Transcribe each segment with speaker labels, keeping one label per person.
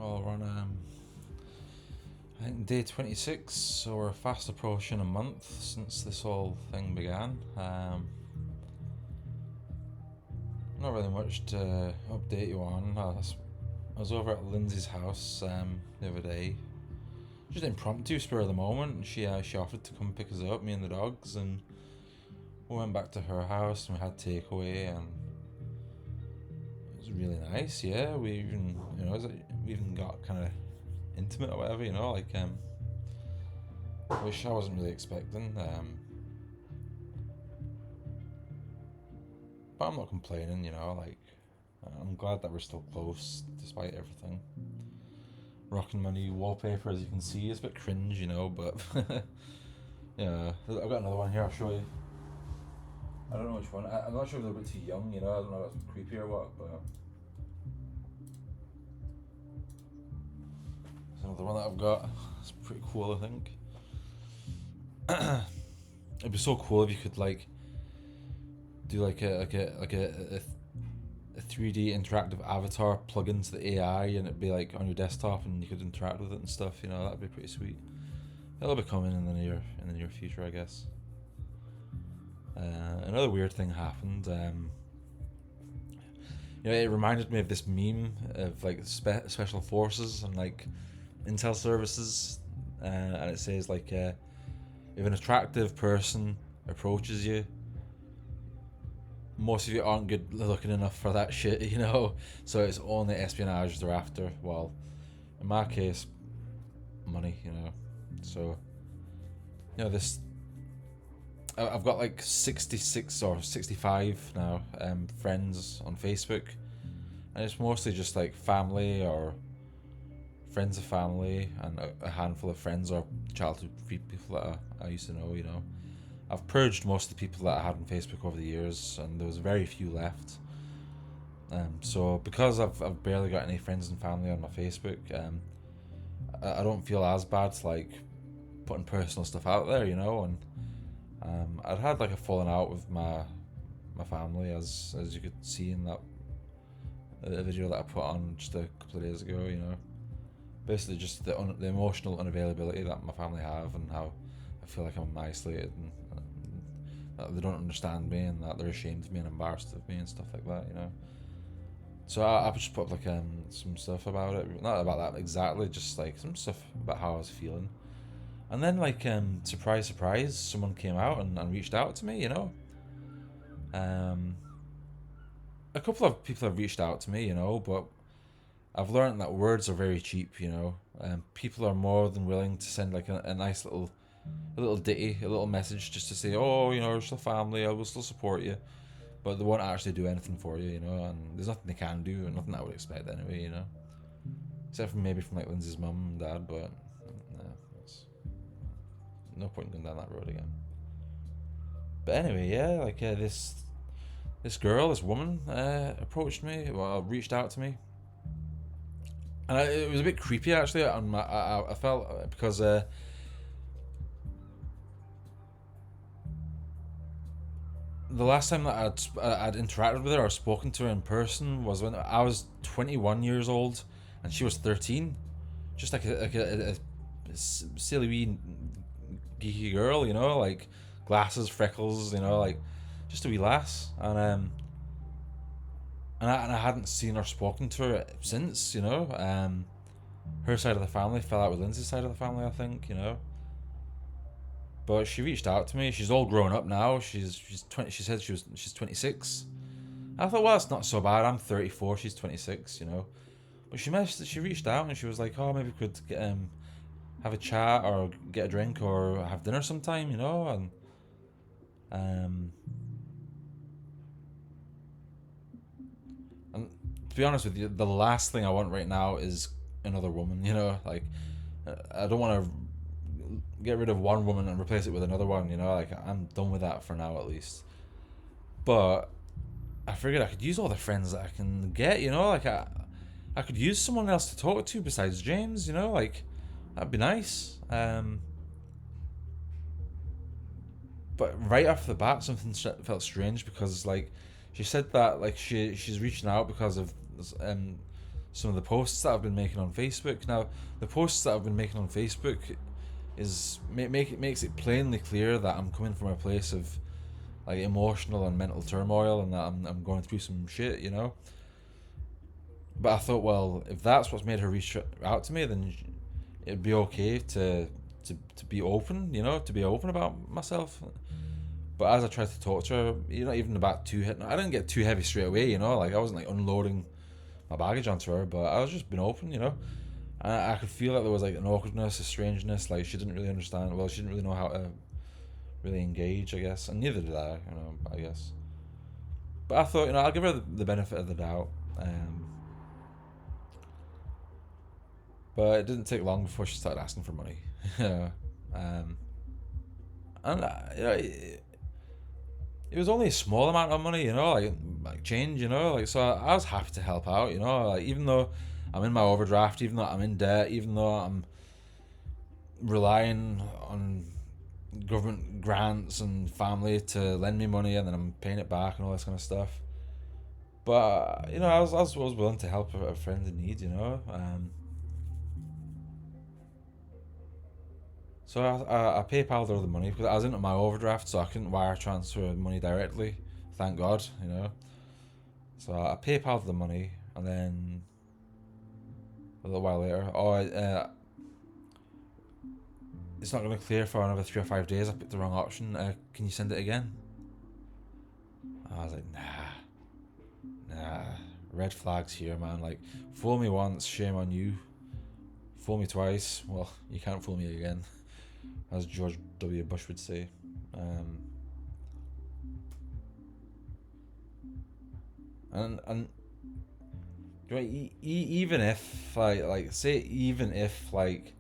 Speaker 1: Well, we're on, I think day 26, so we're fast approaching a month since this whole thing began. Not really much to update you on. I was over at Lindsay's house the other day. Just impromptu, spur of the moment. She offered to come pick us up, me and the dogs, and we went back to her house and we had takeaway, and it was really nice. Yeah, we even we even got kind of intimate or whatever, which I wasn't really expecting. But I'm not complaining, I'm glad that we're still close despite everything. Rocking my new wallpaper, as you can see, is a bit cringe, but yeah, I've got another one here. I'll show you. I don't know which one. I'm not sure if they're a bit too young, I don't know if that's creepy or what, but it's another one that I've got. It's pretty cool, I think. It'd be so cool if you could do a 3D interactive avatar plug into the AI, and it'd be on your desktop and you could interact with it and stuff. That'd be pretty sweet. It'll be coming in the near future, I guess. Another weird thing happened. It reminded me of this meme of special forces and intel services, and it says if an attractive person approaches you, most of you aren't good looking enough for that shit, So it's only espionage they're after. Well, in my case, money, So, this. I've got 66 or 65 now friends on Facebook, and it's mostly just family or friends of family and a handful of friends or childhood people that I used to know. I've purged most of the people that I had on Facebook over the years, and there was very few left. So because I've barely got any friends and family on my Facebook, I don't feel as bad to putting personal stuff out there, and I'd had a falling out with my family, as you could see in that video that I put on just a couple of days ago. Basically just the emotional unavailability that my family have, and how I feel like I'm isolated, and that they don't understand me, and that they're ashamed of me and embarrassed of me and stuff like that. So I just put up some stuff about it, not about that exactly, just some stuff about how I was feeling. And then surprise surprise, someone came out and reached out to me. A couple of people have reached out to me, but I've learned that words are very cheap. People are more than willing to send a nice little ditty, a little message, just to say, oh, we're still family, I will still support you, but they won't actually do anything for you, and there's nothing they can do, and nothing I would expect anyway, except for maybe from Lindsay's mum and dad, but it's no point going down that road again. But anyway, yeah, this woman approached me, well, reached out to me, and it was a bit creepy actually. I felt because the last time that I'd interacted with her or spoken to her in person was when I was 21 years old and she was 13, just a silly wee geeky girl, glasses, freckles, just a wee lass, and I hadn't seen or spoken to her since. Her side of the family fell out with Lindsay's side of the family, I think. But she reached out to me. She's all grown up now. She's 20. She said she's 26. I thought, well, it's not so bad. I'm 34. She's 26. But she reached out and she was like, oh, maybe we could have a chat or get a drink or have dinner sometime. And to be honest with you, the last thing I want right now is another woman. I don't want to get rid of one woman and replace it with another one. I'm done with that for now, at least. But I figured I could use all the friends that I can get. I could use someone else to talk to besides James. That'd be nice. But right off the bat, something felt strange, because she said that she's reaching out because of some of the posts that I've been making on Facebook. Now, the posts that I've been making on Facebook makes it plainly clear that I'm coming from a place of like emotional and mental turmoil, and that I'm going through some shit, you know. But I thought, well, if that's what's made her reach out to me, then it'd be okay to be open, you know, to be open about myself. But as I tried to talk to her, you know, even about I didn't get too heavy straight away, you know, like I wasn't like unloading my baggage onto her, but I was just being open, you know. And I could feel that there was like an awkwardness, a strangeness, like she didn't really understand. Well, she didn't really know how to really engage, I guess, and neither did I, you know, I guess. But I thought, you know, I'll give her the benefit of the doubt. But it didn't take long before she started asking for money. um, and you know, it was only a small amount of money, you know, like change, you know, like so I was happy to help out, you know, like even though I'm in my overdraft, even though I'm in debt, even though I'm relying on government grants and family to lend me money and then I'm paying it back and all this kind of stuff. But you know, I was willing to help a friend in need, you know. So I PayPal'd her the money because I was into my overdraft, so I couldn't wire transfer money directly. Thank God, you know. So I PayPal'd the money, and then a little while later, it's not going to clear for another 3 or 5 days. I picked the wrong option. Can you send it again? I was like, nah. Red flags here, man. Like, fool me once, shame on you. Fool me twice, well, you can't fool me again, as George W. Bush would say. And even if even if like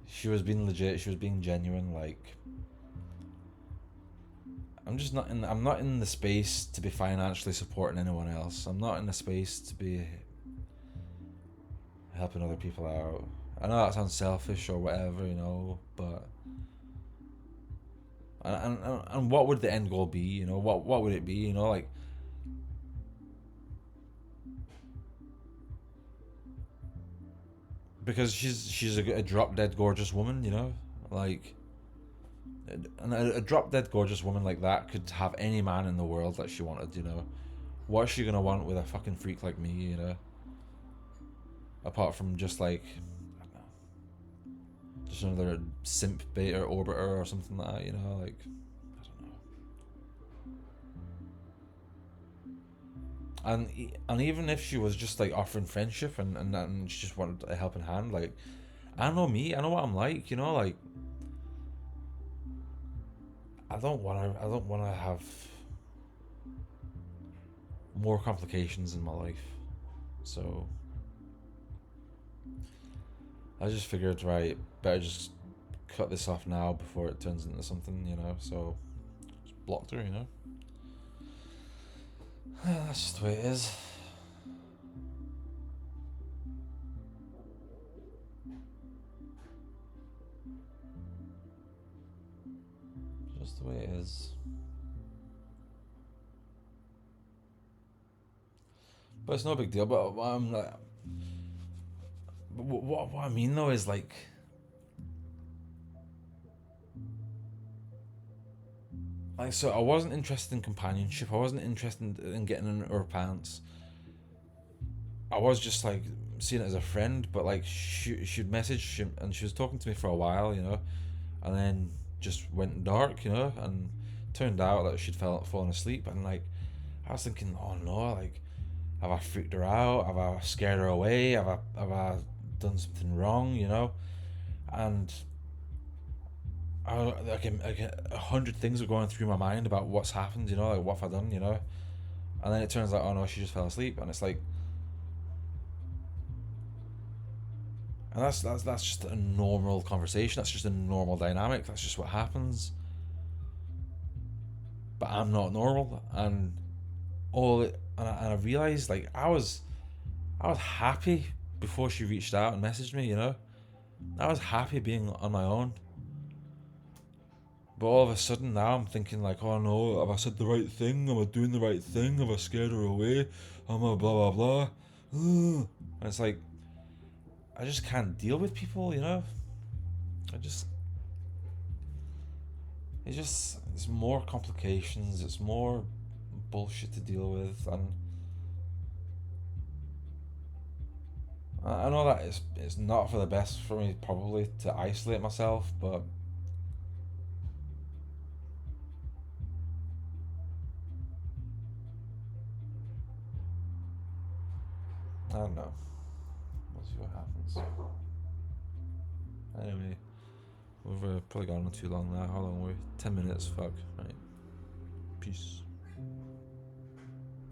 Speaker 1: she was being legit, she was being genuine, like I'm not in the space to be financially supporting anyone else. I'm not in the space to be helping other people out. I know that sounds selfish or whatever, you know, but and what would the end goal be? You know, what would it be? You know, like because she's a drop dead gorgeous woman, you know, like and a drop dead gorgeous woman like that could have any man in the world that she wanted, you know. What's she gonna want with a fucking freak like me, you know? Apart from just like just another simp beta orbiter or something like that, you know, like I don't know. And even if she was just like offering friendship and she just wanted a helping hand, like I know me, I know what I'm like, you know, like I don't want to have more complications in my life. So I just figured, right, better just cut this off now before it turns into something, you know. So just blocked her, you know. That's just the way it is. Just the way it is. But it's no big deal. But I'm like, but what I mean though is like so I wasn't interested in companionship. I wasn't interested in getting in her pants. I was just like seeing it as a friend, but like she'd message and she was talking to me for a while, you know, and then just went dark, you know, and turned out that she'd fallen asleep, and like I was thinking, oh no, like have I freaked her out? Have I scared her away? Have I done something wrong? You know, and like 100 things were going through my mind about what's happened. You know, like what have I done? You know, and then it turns out, oh no, she just fell asleep, and it's like, and that's just a normal conversation. That's just a normal dynamic. That's just what happens. But I'm not normal, and I realized like I was happy before she reached out and messaged me. You know, I was happy being on my own. But all of a sudden now I'm thinking like, oh no, have I said the right thing? Am I doing the right thing? Have I scared her away? Am I blah blah blah? and it's like, I just can't deal with people, you know. I just, it's more complications. It's more bullshit to deal with, and I know that it's not for the best for me probably to isolate myself, but I don't know. We'll see what happens. Anyway, we've probably gone on too long now. How long were we? 10 minutes. Fuck. Right. Peace.